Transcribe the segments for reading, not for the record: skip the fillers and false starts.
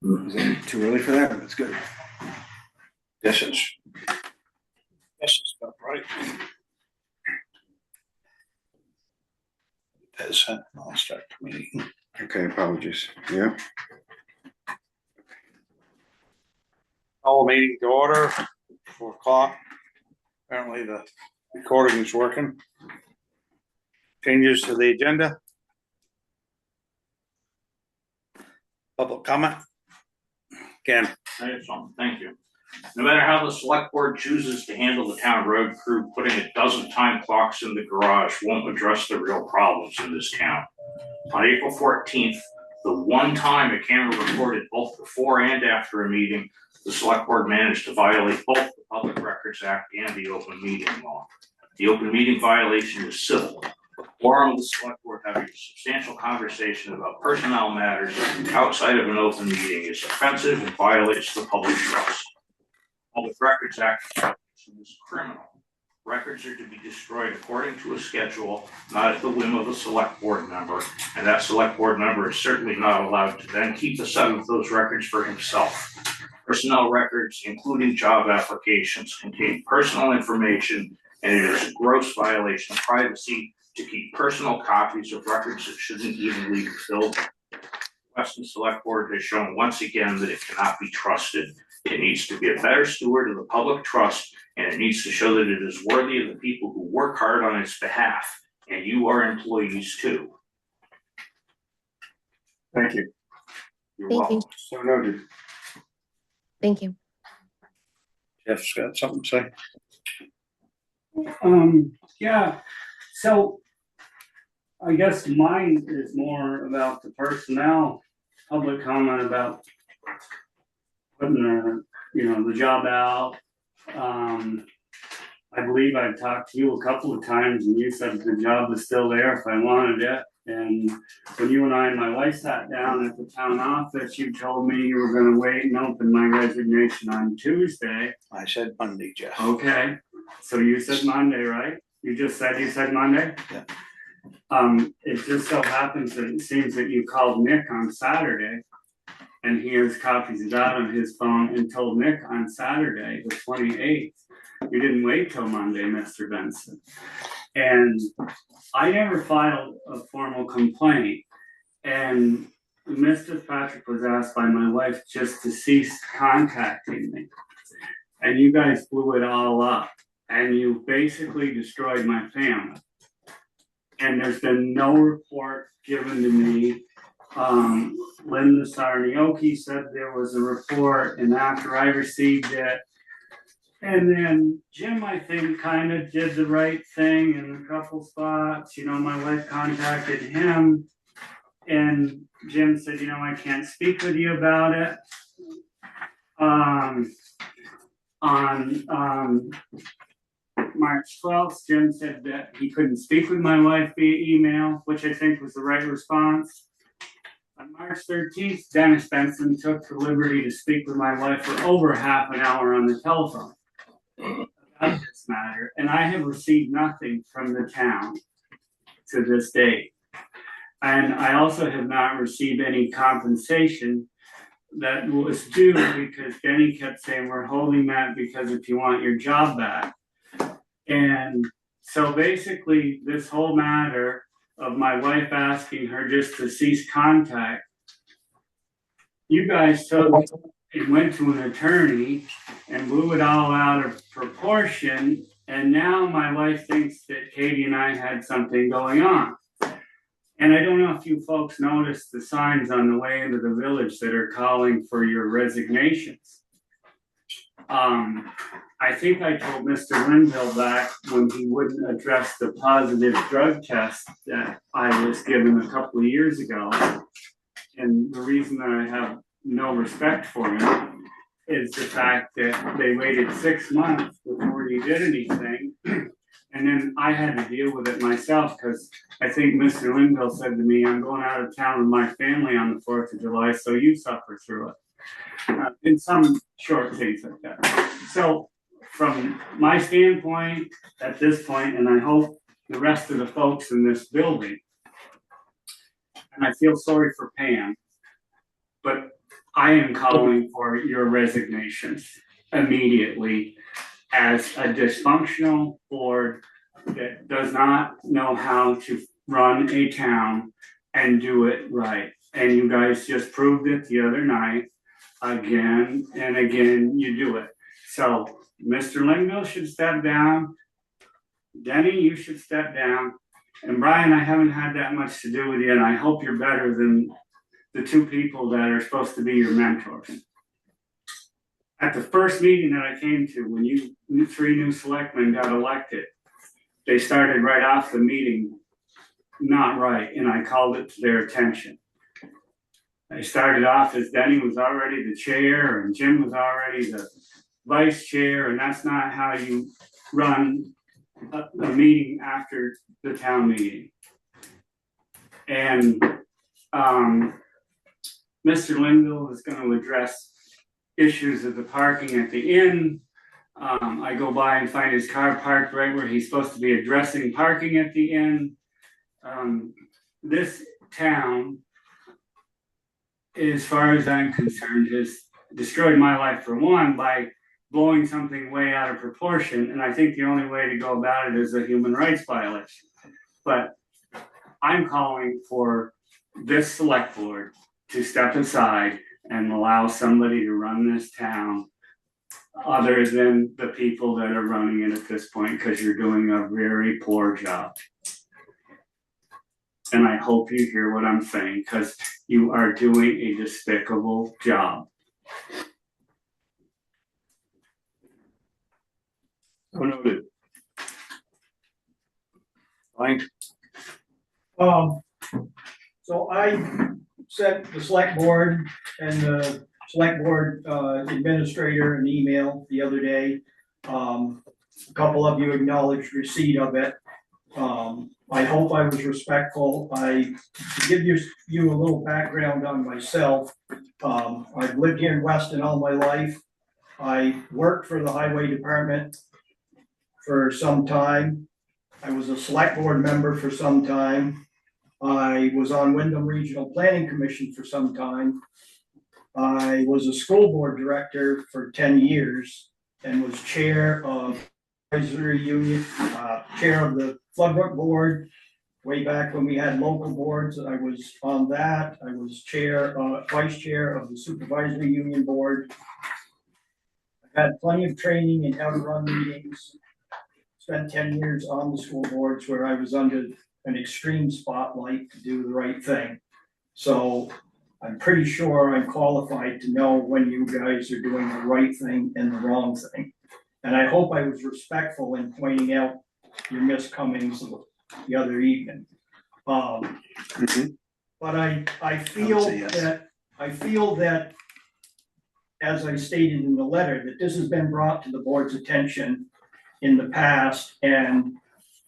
Is it too early for that? That's good. This is about right. That's it. I'll start the meeting. Okay, apologies. Yeah. Call the meeting to order, 4 o'clock. Apparently the recording is working. Changes to the agenda. Public comment. Ken. I have something, thank you. No matter how the select board chooses to handle the town road crew, putting a dozen time clocks in the garage won't address the real problems in this town. On April 14th, the one time a camera recorded both before and after a meeting, the select board managed to violate both the Public Records Act and the open meeting law. The open meeting violation is civil. The quorum of the select board having a substantial conversation about personnel matters outside of an open meeting is offensive and violates the public trust. Public Records Act is criminal. Records are to be destroyed according to a schedule, not at the whim of a select board member, and that select board member is certainly not allowed to then keep a set of those records for himself. Personnel records, including job applications, contain personal information, and it is a gross violation of privacy to keep personal copies of records that shouldn't even leave the building. The Weston Select Board has shown once again that it cannot be trusted. It needs to be a better steward of the public trust, and it needs to show that it is worthy of the people who work hard on its behalf, and you are employees too. Thank you. You're Thank welcome. you. So noted. Thank you. Jeff's got something to say. Yeah, so I guess mine is more about the personnel, public comment about putting the job out. I believe I've talked to you a couple of times and you said the job is still there if I wanted it. And when you and I and my wife sat down at the town office, you told me you were gonna wait and open my resignation on Tuesday. I said Monday, Jeff. Okay, so you said Monday, right? You said Monday? Yeah. It just so happens that it seems that you called Nick on Saturday. And he has copies of that on his phone and told Nick on Saturday, the 28th. You didn't wait till Monday, Mr. Benson. And I never filed a formal complaint. And Mr. Patrick was asked by my wife just to cease contacting me. And you guys blew it all up. And you basically destroyed my family. And there's been no report given to me. Linda Sarnioki said there was a report, and after I received it, and then Jim, I think, kind of did the right thing in a couple spots. My wife contacted him, and Jim said, I can't speak with you about it. On March 12th, Jim said that he couldn't speak with my wife via email, which I think was the right response. On March 13th, Dennis Benson took the liberty to speak with my wife for over half an hour on the telephone about this matter, and I have received nothing from the town to this date. And I also have not received any compensation that was due because Denny kept saying, we're holding that because if you want your job back. And so basically, this whole matter of my wife asking her just to cease contact, you guys took and went to an attorney and blew it all out of proportion, and now my wife thinks that Katie and I had something going on. And I don't know if you folks noticed the signs on the way into the village that are calling for your resignations. I think I told Mr. Linville back when he wouldn't address the positive drug test that I was given a couple of years ago. And the reason that I have no respect for him is the fact that they waited 6 months before he did anything. And then I had to deal with it myself because I think Mr. Linville said to me, I'm going out of town with my family on the 4th of July, so you suffer through it. In some short things like that. So from my standpoint, at this point, and I hope the rest of the folks in this building, and I feel sorry for Pam, but I am calling for your resignation immediately as a dysfunctional board that does not know how to run a town and do it right. And you guys just proved it the other night. Again and again, you do it. So Mr. Linville should step down. Denny, you should step down. And Brian, I haven't had that much to do with you, and I hope you're better than the two people that are supposed to be your mentors. At the first meeting that I came to, when you three new selectmen got elected, they started right off the meeting not right, and I called it to their attention. I started off as Denny was already the chair and Jim was already the vice chair, and that's not how you run a meeting after the town meeting. And Mr. Linville is going to address issues of the parking at the inn. I go by and find his car parked right where he's supposed to be addressing parking at the inn. This town, as far as I'm concerned, has destroyed my life for one by blowing something way out of proportion. And I think the only way to go about it is a human rights violation. But I'm calling for this select board to step aside and allow somebody to run this town other than the people that are running it at this point, because you're doing a very poor job. And I hope you hear what I'm saying, because you are doing a despicable job. So noted. Fine. So I sent the select board and the select board administrator an email the other day. A couple of you acknowledged receipt of it. I hope I was respectful. To give you a little background on myself, I've lived here in Weston all my life. I worked for the highway department for some time. I was a select board member for some time. I was on Wyndham Regional Planning Commission for some time. I was a school board director for 10 years and was chair of advisory union, chair of the Floodbrook board. Way back when we had local boards, I was on that. I was vice chair of the supervisory union board. I've had plenty of training in how to run meetings. Spent 10 years on the school boards where I was under an extreme spotlight to do the right thing. So I'm pretty sure I'm qualified to know when you guys are doing the right thing and the wrong thing. And I hope I was respectful in pointing out your miscomings the other evening. But I feel that, as I stated in the letter, that this has been brought to the board's attention in the past, and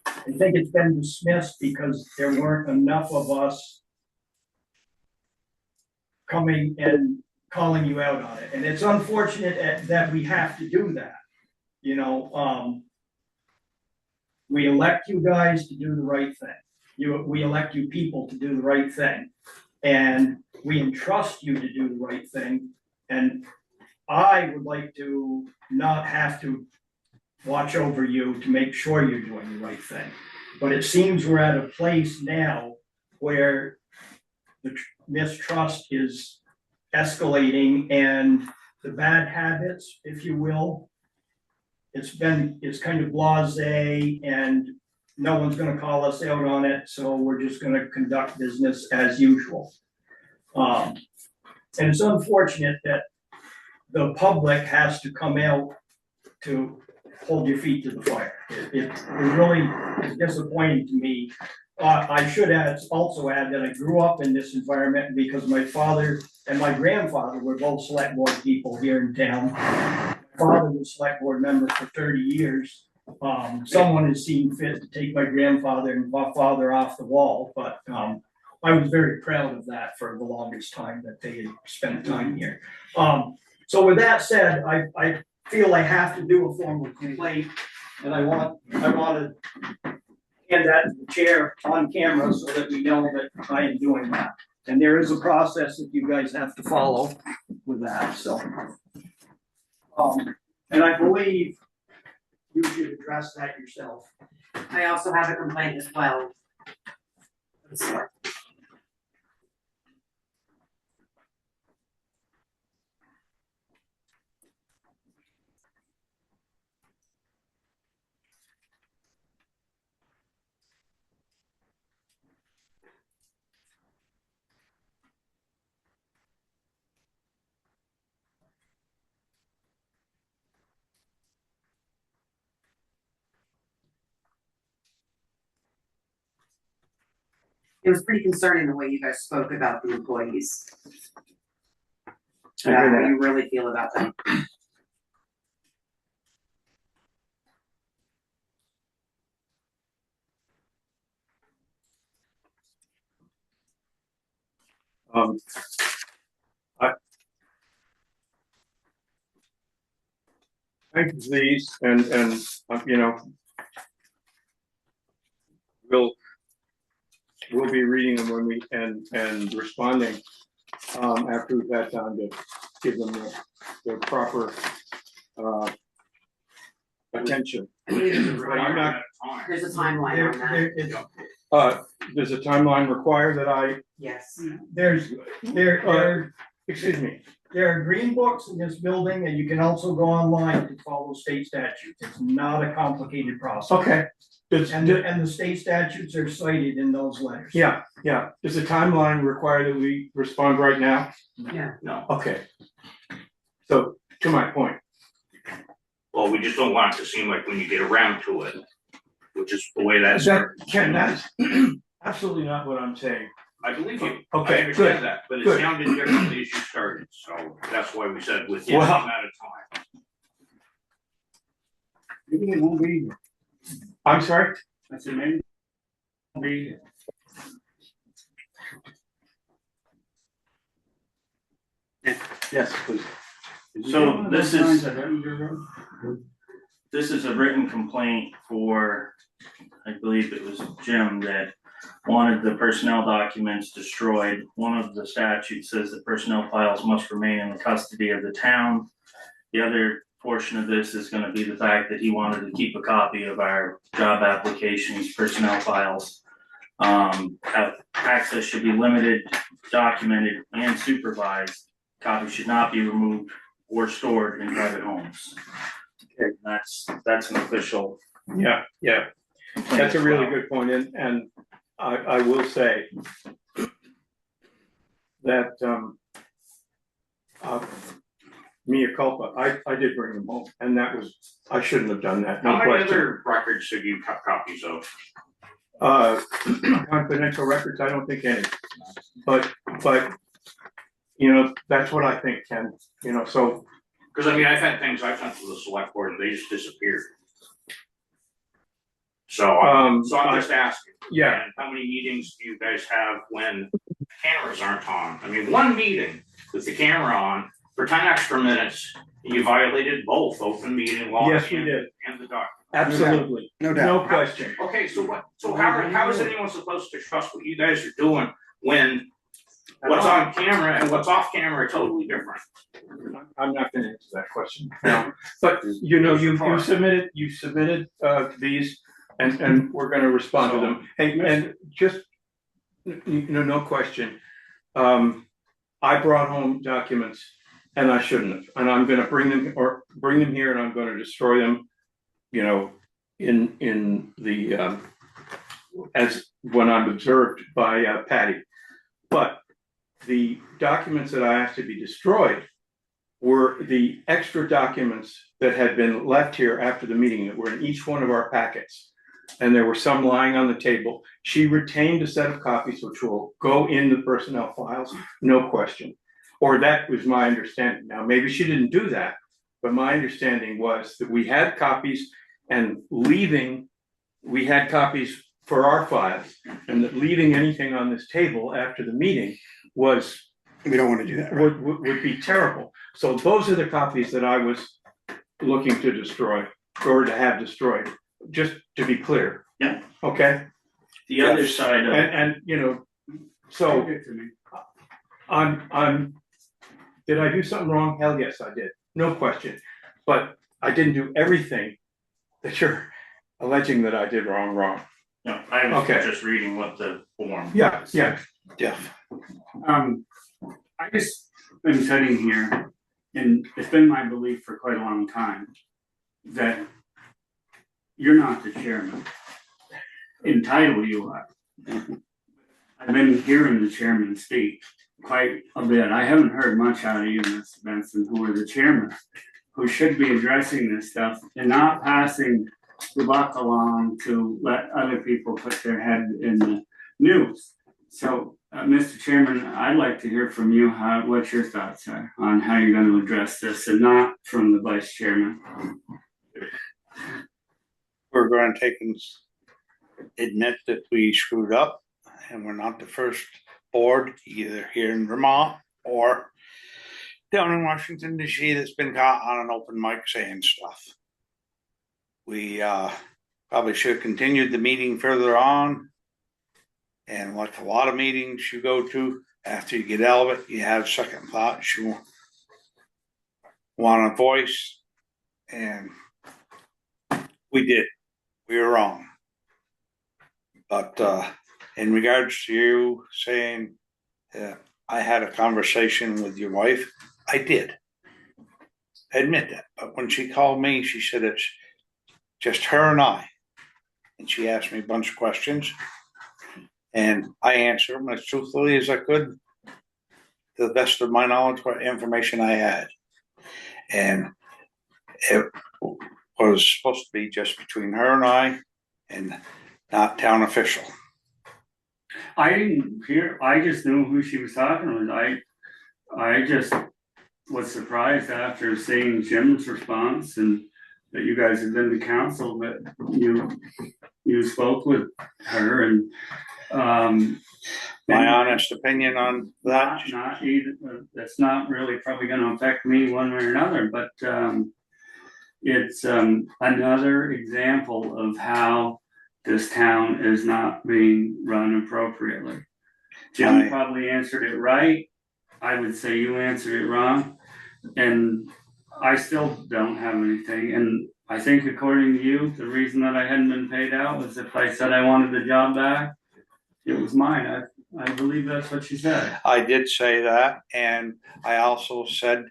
I think it's been dismissed because there weren't enough of us coming and calling you out on it. And it's unfortunate that we have to do that. You know, we elect you guys to do the right thing. We elect you people to do the right thing. And we entrust you to do the right thing. And I would like to not have to watch over you to make sure you're doing the right thing. But it seems we're at a place now where the mistrust is escalating, and the bad habits, if you will, it's kind of blasé, and no one's gonna call us out on it, so we're just gonna conduct business as usual. And it's unfortunate that the public has to come out to hold your feet to the fire. It really is disappointing to me. I should also add that I grew up in this environment because my father and my grandfather were both select board people here in town. My father was a select board member for 30 years. Someone has seen fit to take my grandfather and my father off the wall, but I was very proud of that for the longest time that they had spent time here. So with that said, I feel I have to do a formal complaint, and I want to hand that to the chair on camera so that we know that I am doing that. And there is a process that you guys have to follow. with that, so. And I believe you should address that yourself. I also have a complaint as well. It was pretty concerning the way you guys spoke about the employees. I hear About how that. you really feel about them. I think these and you know, we'll be reading them when we and responding after we've had time to give them the proper attention. I believe there's a I'm not- There's a timeline on that. There's a timeline required that I, Yes. excuse me, There are green books in this building, and you can also go online to follow state statutes. It's not a complicated process. okay. And the state statutes are cited in those letters. Yeah, does the timeline require that we respond right now? Yeah. No, Okay. So, to my point, well, we just don't want it to seem like when you get around to it, which is the way that's. Ken, that's absolutely not what I'm saying. I believe you. Okay, I good, understand that, but it good. sounded differently as you started, so that's why we said within the Well- amount of time. Maybe it won't be, I'm sorry? I said maybe it won't be. Yes, please. So this is, is. this is a written complaint for, I believe it was Jim that wanted the personnel documents destroyed. One of the statutes says that personnel files must remain in the custody of the town. The other portion of this is gonna be the fact that he wanted to keep a copy of our job applications, personnel files. Access should be limited, documented, and supervised. Copies should not be removed or stored in private homes. Okay, that's an official. Yeah, that's a really good point, and I will say that, mea culpa, I did bring them home, and that was, I shouldn't have done that, How no many question. other records have you cut copies of? Confidential records, I don't think any, but, you know, that's what I think, Ken, you know, so, Cause I mean, I've had things I've sent to the select board and they just disappeared. So I'm just asking. yeah. And how many meetings do you guys have when cameras aren't on? I mean, one meeting with the camera on for 10 extra minutes, you violated both open meeting law Yes, we did. and the document. Absolutely, No no doubt. question. Okay, so how is anyone supposed to trust what you guys are doing when what's on camera and what's off camera are totally different? I'm not gonna answer that question now, but you know, you submitted these and we're gonna respond to them. And just, you know, no question. I brought home documents and I shouldn't have, and I'm gonna bring them here and I'm gonna destroy them, you know, in the, as when I'm observed by Patty. But the documents that I asked to be destroyed were the extra documents that had been left here after the meeting that were in each one of our packets. And there were some lying on the table. She retained a set of copies which will go in the personnel files, no question. Or that was my understanding. Now, maybe she didn't do that, but my understanding was that we had copies and we had copies for our files, and that leaving anything on this table after the meeting was We don't want to do that, right? would be terrible. So those are the copies that I was looking to destroy or to have destroyed, just to be clear. Yeah. Okay, The other side of it, and you know, so Good to me. I'm Did I do something wrong? Hell yes, I did, no question. But I didn't do everything that you're alleging that I did wrong. No, I was Okay. just reading what the form. Yeah. Jeff. I just been sitting here, and it's been my belief for quite a long time that you're not the chairman. In title, you are. I've been hearing the chairman speak quite a bit. I haven't heard much out of you, Mr. Benson, who are the chairman, who should be addressing this stuff and not passing the buck along to let other people put their head in the news. So, Mr. Chairman, I'd like to hear from you what your thoughts are on how you're going to address this, and not from the vice chairman. We're going to take and admit that we screwed up, and we're not the first board, either here in Vermont or down in Washington DC, that's been caught on an open mic saying stuff. We probably should have continued the meeting further on. And like a lot of meetings you go to, after you get out of it, you have second thoughts, you want a voice, and we did. We were wrong. But in regards to you saying I had a conversation with your wife, I did. I admit that. But when she called me, she said it's just her and I. And she asked me a bunch of questions. And I answered them as truthfully as I could, to the best of my knowledge, what information I had. And it was supposed to be just between her and I, and not town official. I didn't hear, I just knew who she was talking with. I just was surprised after seeing Jim's response and that you guys had been to council, that you spoke with her, and my honest opinion on that. Not either, that's not really probably gonna affect me one way or another, but it's another example of how this town is not being run appropriately. Jim probably answered it right. I would say you answered it wrong. And I still don't have anything. And I think according to you, the reason that I hadn't been paid out was if I said I wanted the job back, it was mine. I believe that's what you said. I did say that, and I also said,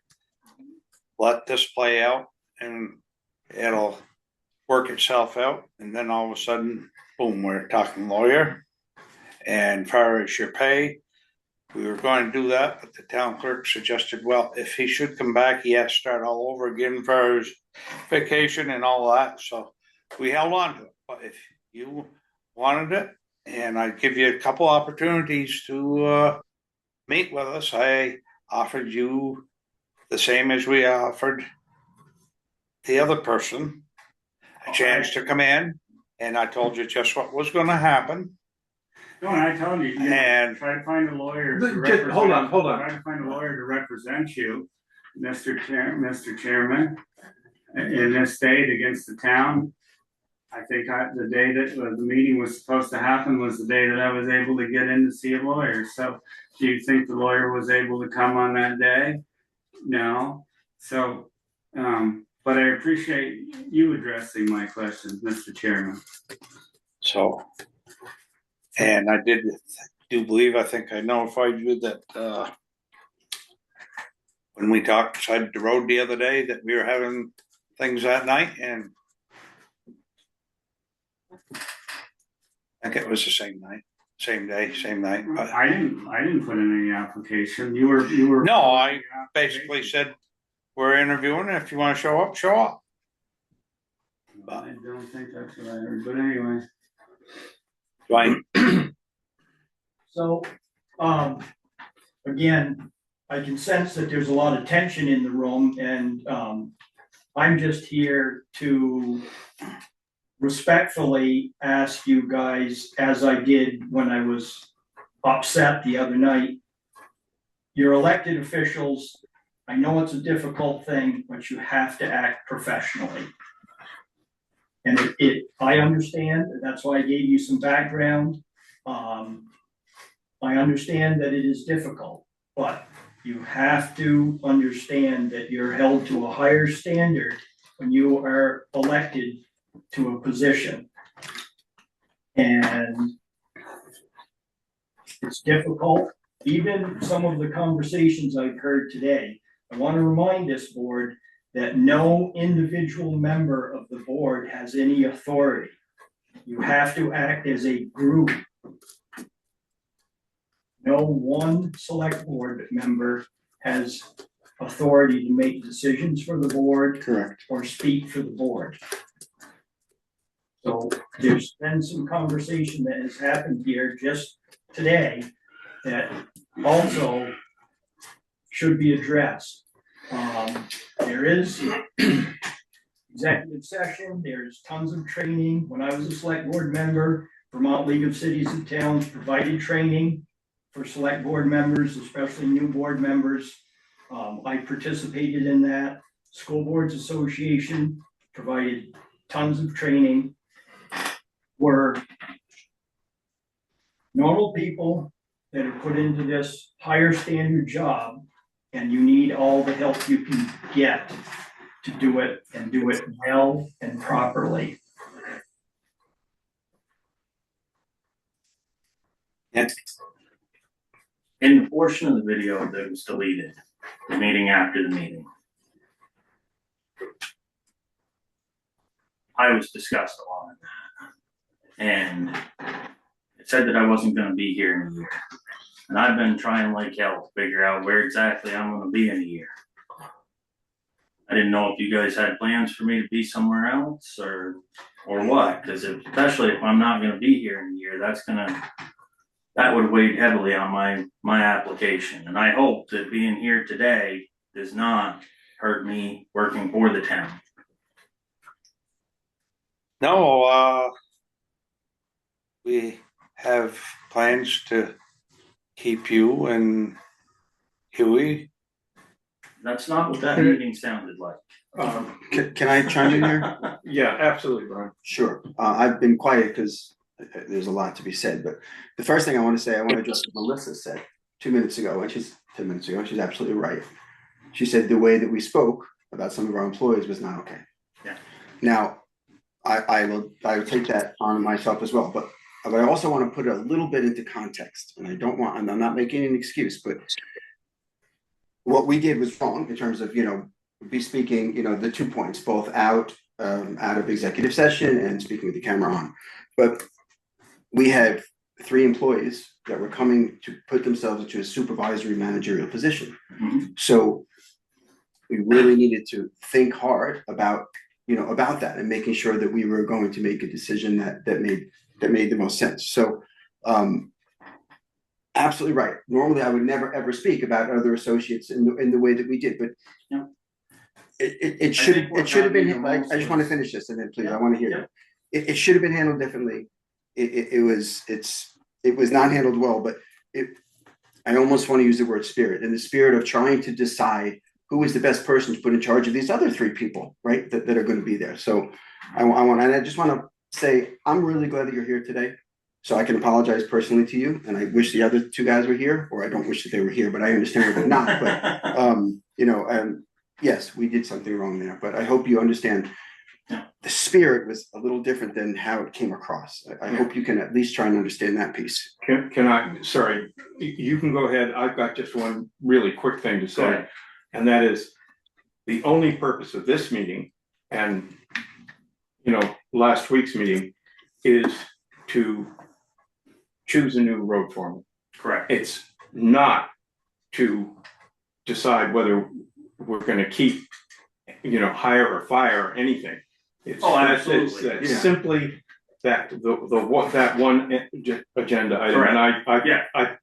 let this play out and it'll work itself out. And then all of a sudden, boom, we're talking lawyer. And as far as your pay, we were going to do that, but the town clerk suggested, well, if he should come back, he has to start all over again for his vacation and all that. So we held on to it. But if you wanted it, and I'd give you a couple opportunities to meet with us, I offered you the same as we offered the other person, a chance to come in, and I told you just what was going to happen. No, and I told you, And try to find a lawyer to Just hold on. Try to find a lawyer to represent you, Mr. Chairman, in this state against the town. I think the day that the meeting was supposed to happen was the day that I was able to get in to see a lawyer. So do you think the lawyer was able to come on that day? No. So, but I appreciate you addressing my questions, Mr. Chairman. so, and I do believe, I think I notified you that when we talked beside the road the other day, that we were having things that night, and I think it was the same night, same day, same night. But I didn't put in any application. You were. No, I basically said, we're interviewing, if you want to show up, show up. I don't think that's what I heard, but anyway. Right. So, again, I can sense that there's a lot of tension in the room, and I'm just here to respectfully ask you guys, as I did when I was upset the other night. You're elected officials. I know it's a difficult thing, but you have to act professionally. And I understand, that's why I gave you some background. I understand that it is difficult, but you have to understand that you're held to a higher standard when you are elected to a position. And it's difficult, even some of the conversations I've heard today. I want to remind this board that no individual member of the board has any authority. You have to act as a group. No one select board member has authority to make decisions for the board. Correct. Or speak for the board. So there's been some conversation that has happened here just today that also should be addressed. There is executive session, there's tons of training. When I was a select board member, Vermont League of Cities and Towns provided training for select board members, especially new board members. I participated in that. School Boards Association provided tons of training. We're normal people that are put into this higher standard job, and you need all the help you can get to do it and do it well and properly. In the portion of the video that was deleted, the meeting after the meeting, I was discussed a lot of that. And it said that I wasn't gonna be here in a year. And I've been trying like hell to figure out where exactly I'm gonna be in a year. I didn't know if you guys had plans for me to be somewhere else or what, because especially if I'm not gonna be here in a year, that would have weighed heavily on my application. And I hope that being here today does not hurt me working for the town. No, we have plans to keep you and Huey. That's not what that meeting sounded like. Can I chime in here? Yeah, absolutely, Brian. Sure. I've been quiet because there's a lot to be said, but the first thing I want to say, I want to address what Melissa said 2 minutes ago, and she's 10 minutes ago, she's absolutely right. She said the way that we spoke about some of our employees was not okay. Yeah. Now, I will take that on myself as well, but I also want to put it a little bit into context, and I'm not making an excuse, but what we did was wrong in terms of, be speaking, the 2 points, both out of executive session and speaking with the camera on. But we have 3 employees that were coming to put themselves into a supervisory managerial position. Mm-hmm. So we really needed to think hard about that and making sure that we were going to make a decision that made the most sense. So absolutely right. Normally I would never ever speak about other associates in the way that we did, but it should have been. I just want to finish this and then please, I want to hear you. It should have been handled differently. It was not handled well, but I almost want to use the word spirit, in the spirit of trying to decide who is the best person to put in charge of these other 3 people, right? That are going to be there. So I just want to say, I'm really glad that you're here today. So I can apologize personally to you, and I wish the other 2 guys were here, or I don't wish that they were here, but I understand they're not. But yes, we did something wrong there, but I hope you understand. The spirit was a little different than how it came across. I hope you can at least try and understand that piece. Can I, sorry, you can go ahead. I've got just one really quick thing to say. And that is the only purpose of this meeting and, last week's meeting is to choose a new road foreman. Correct. It's not to decide whether we're gonna keep, hire or fire or anything. It's absolutely. it's simply that that one agenda item. Correct. And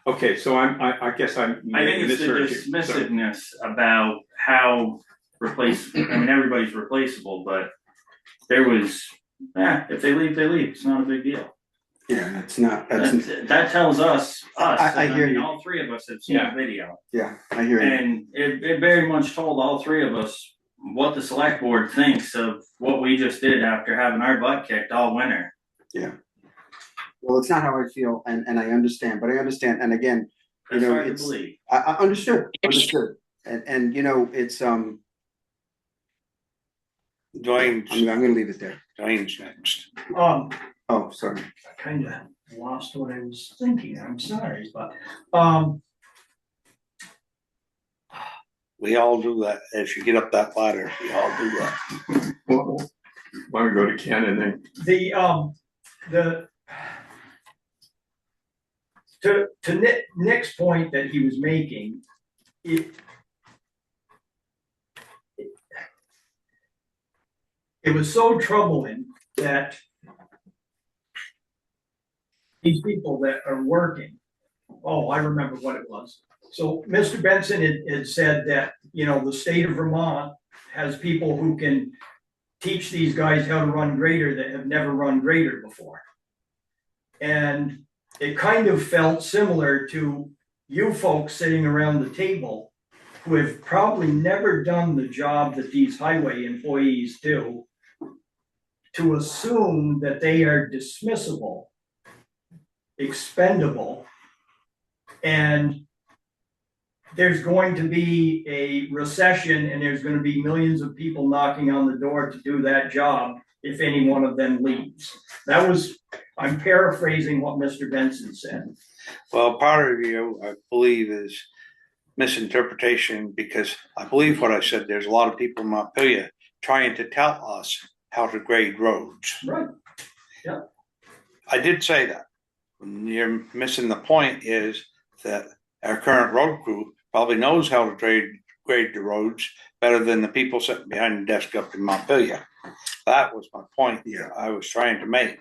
okay, so I guess I think it's the dismissiveness about how everybody's replaceable, but there was, if they leave, they leave. It's not a big deal. Yeah, it's not. That tells us. I hear you. All 3 of us have seen the video. Yeah, I hear you. And it very much told all 3 of us what the select board thinks of what we just did after having our butt kicked all winter. Yeah. Well, it's not how I feel, and I understand, but I understand. And again, You That's know, hard to it's, believe. I understood, and you know, it's, Dwayne's, I'm gonna leave it there. Dwayne's next. Oh, sorry. I kinda lost what I was thinking, I'm sorry, but, We all do that. As you get up that ladder, we all do that. Well, why don't we go to Ken and then, the. To Nick's point that he was making, it was so troubling that these people that are working, oh, I remember what it was. So Mr. Benson had said that, you know, the state of Vermont has people who can teach these guys how to run grader that have never run grader before. And it kind of felt similar to you folks sitting around the table who have probably never done the job that these highway employees do, to assume that they are dismissible, expendable, and there's going to be a recession and there's going to be millions of people knocking on the door to do that job if any one of them leaves. That was, I'm paraphrasing what Mr. Benson said. Well, part of you, I believe, is misinterpretation, because I believe what I said, there's a lot of people in Montpelier trying to tell us how to grade roads. Right. Yeah. I did say that. You're missing the point is that our current road crew probably knows how to grade the roads better than the people sitting behind the desk up in Montpelier. That was my point I was trying to make.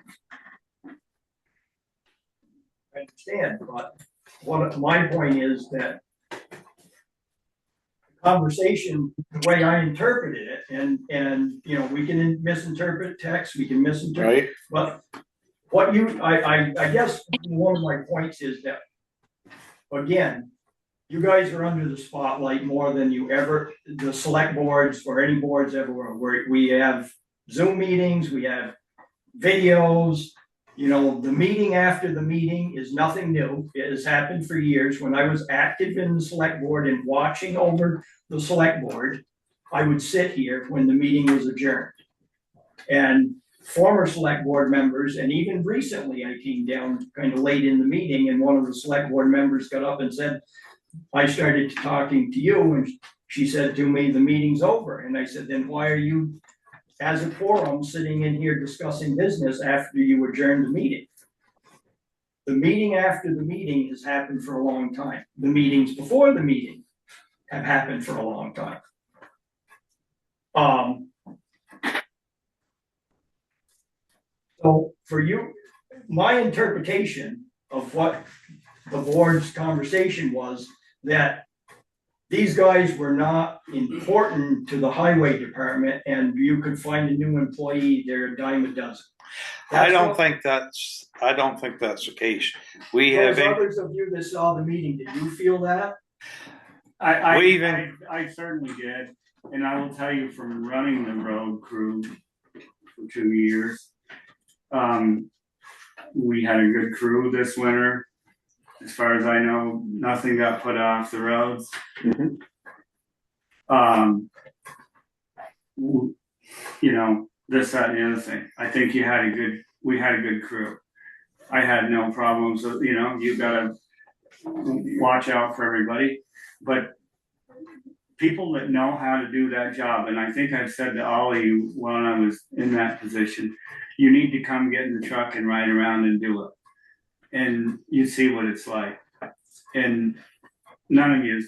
I understand, but my point is that conversation, the way I interpreted it, and you know, we can misinterpret text, we can misinterpret, Right? but what I guess one of my points is that, again, you guys are under the spotlight more than you ever, the select boards or any boards ever were, where we have Zoom meetings, we have videos. You know, the meeting after the meeting is nothing new. It has happened for years. When I was active in the select board and watching over the select board, I would sit here when the meeting was adjourned. And former select board members, and even recently I came down kind of late in the meeting and one of the select board members got up and said, I started talking to you and she said to me, the meeting's over. And I said, then why are you as a quorum sitting in here discussing business after you adjourn the meeting? The meeting after the meeting has happened for a long time. The meetings before the meeting have happened for a long time. So for you, my interpretation of what the board's conversation was that these guys were not important to the highway department and you could find a new employee, they're a dime a dozen. I don't think that's the case. We have Others of you that saw the meeting, did you feel that? I certainly did, and I will tell you from running the road crew for 2 years, we had a good crew this winter. As far as I know, nothing got put off the roads. Mhm. You know, this, that, and the other thing. I think we had a good crew. I had no problems with, you know, you gotta watch out for everybody, but people that know how to do that job, and I think I've said to all of you when I was in that position, you need to come get in the truck and ride around and do it. And you see what it's like. And none of you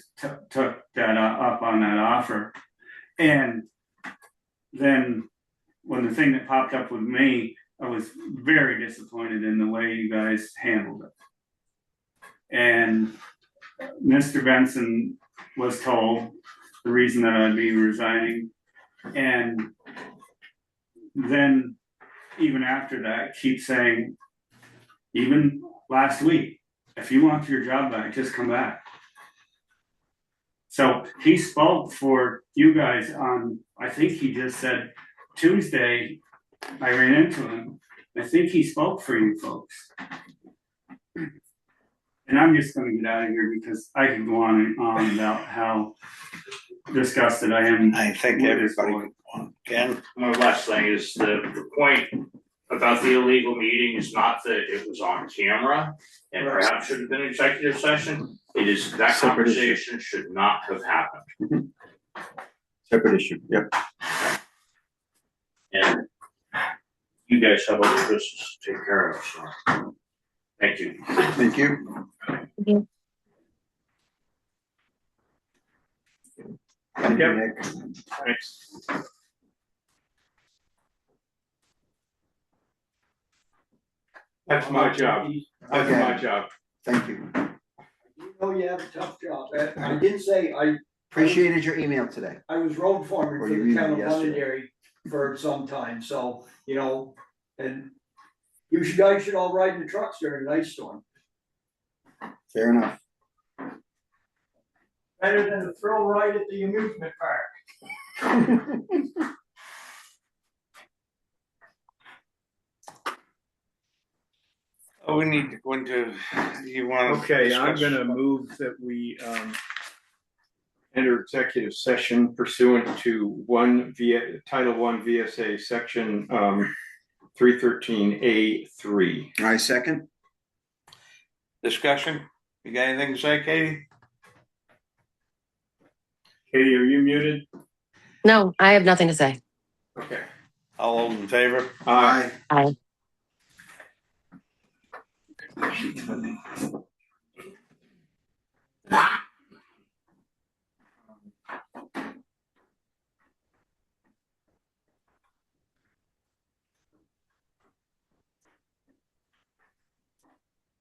took that up on that offer. And then when the thing that popped up with me, I was very disappointed in the way you guys handled it. And Mr. Benson was told the reason that I'd be resigning. And then even after that, keep saying, even last week, if you want your job back, just come back. So he spoke for you guys on, I think he just said Tuesday, I ran into him. I think he spoke for you folks. And I'm just gonna get out of here because I could go on and on about how disgusted I am. I think with this everybody board. can. One last thing is the point about the illegal meeting is not that it was on camera and perhaps should have been an executive session. It is that Separate issue. conversation should not have happened. Separate issue, yep. And you guys have other business to take care of, so. Thank you. Thank you. Thank you, Nick. Thanks. That's my job. That's Okay. my job. Thank you. You know you have a tough job. I did say Appreciated your email today. I was road foreman Or for you the town emailed of me yesterday. Londonderry for some time, so, you know, and you guys should all ride in the trucks during an ice storm. Fair enough. Better than a thrill ride at the amusement park. Oh, we need to go into, you wanna? Okay, I'm discuss- gonna move that we enter executive session pursuant to Title I VSA Section 313A3. I second. Discussion, you got anything to say, Katie? Katie, are you muted? No, I have nothing to say. Okay. All those in favor? Aye. Aye. Aye.